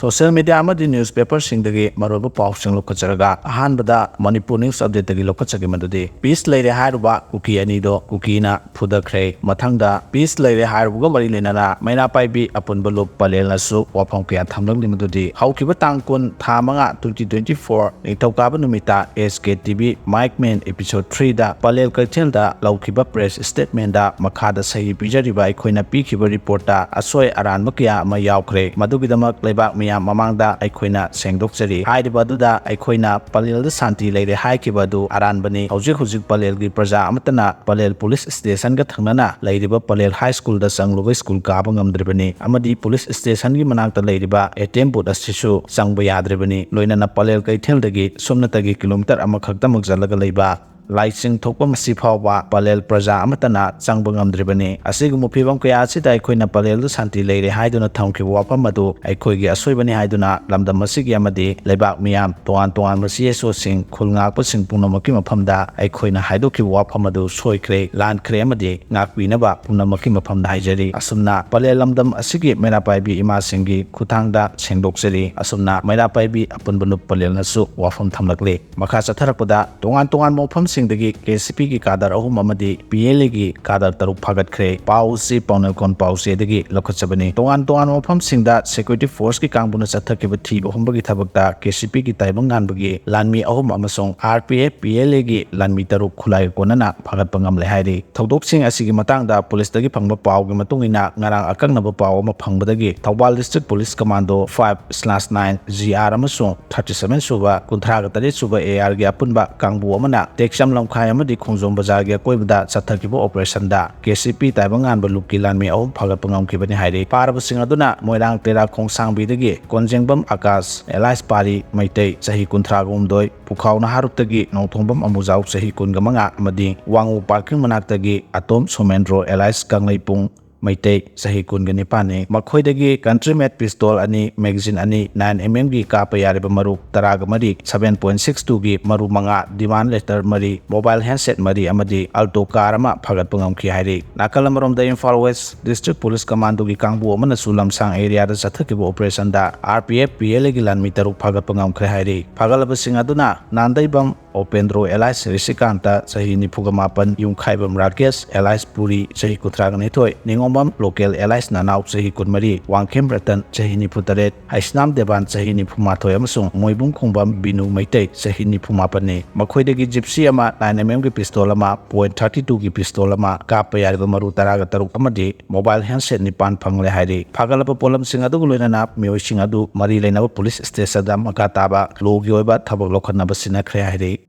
social media amadi newspaper singdagi maroba pawsing lokacharaga ahanbada Manipur news update dagi lokachagi madudi peace leire hairuba kuki ani do kuki na Fudhakhre mathangda peace leire hairuga mari lenana maina paibi apunba lop palel nasu wafam kya thamlang limadudi haukiba tangkun thamanga 2024 nithaukaba numita SKTV Mike Man episode 3 da palel kalthel da laukiba press statement da makhada sahi bijariba aikoina pikiba report da asoi aran makya ama yaukre madugidamak leibak miyam mamangda aikoina sengdokchari haidibadu aikoina palel da santi leire haikibadu aranbani hujik palel gi praja amatana palel police station ga thangnana leiriba palel high school da sangluba school ka bangamdribani amadi police station gi manakta leiriba ATM booth asisu sangba yadribani loinana palel kaithel dagi somnatagi kilometer amakhakta mukjalaga leiba laising thokpa masi phawba palel praja amatana changba ngamdribani asigum phibam kaya asida aikoina palel du santi leire haiduna thamki wafam madu aikoigi asoibani haiduna lamdam masigi amadi leibak miyam toan masi eso sing khulngakpa sing punamaki maphamda aikoina haidoki wafam madu soikre lankhre amadi ngakpinaba punamaki maphamda haijari asumna palel lamdam asigi menapaibi ima singi khuthangda sengdoksari asumna menapaibi apunbunu palel nasu wafam thamlakle makha chatharakpada toan mofam singdagi KCP ki kadar ahum amadi PLA ki kadar taruk Phagatkhre pausi paunelkon pausi dagi lokachabani toan mofam singda security force ki kangbuna chathakiba thi ahumbagi thabakta KCP ki taibang nganbagi lanmi ahum amasong RPF PLA ki lanmi taruk khulai konana phagatpangam le hairi thodok sing asigi matangda police dagi phangba paw gi matungina ngarang akangnaba paw ama phangbadagi Thawbal district police commando 5/9 GR amasong 37 suba kunthra ga tare suba AR gi apunba kangbu amana Teksham lamkhai amadi khongjom bazar gi koibda chathakiba operation da KCP taibang anba lupki lanmi ahum phagatpangam kibani hairi paraba sing aduna moirang tera khongsangbi dagi konjengbam Akash Elias Pari Maitei sahi kunthra gumdoi pukhauna harutagi nongthongbam Amujau sahi kungamanga amadi Wangu parking manaktagi Atom Somendro Elias Kangleipung Maitei sahi kungani pane makhoidagi country made pistol ani magazine ani 9mm gi kapa yariba maru taraga mari 7.62 gi maru manga demand letter mari mobile handset mari amadi alto car ama phagatpangam ki hairi nakalamarom da Imphal West district police commando gi kangbu amana sulamsang area da chathakiba operation da RPF PLA gi lanmi taruk phagatpangam khre hairi phagalaba sing aduna nandaibam Opendro Elias Risikanta sahi nipugamapan Yungkhaibam Rakesh Elias Puri sahi kutragan ithoi Ningombam local Elias Nanau sahi kunmari Wangkem Ratan sahi niputaret Haisnam Devan sahi nipumathoi amasung Moibung Khongbam Binu Maitei sahi nipumapan ni makhoidagi gypsy ama 9mm gi pistol ama .32 gi pistol ama kapa yariba maru taraga taruk amadi mobile handset nipan phangle hairi phagalaba polam sing adu loinana mioi sing adu mari leinaba police station da makataba logi oiba thabak lokhanaba sina khre hairi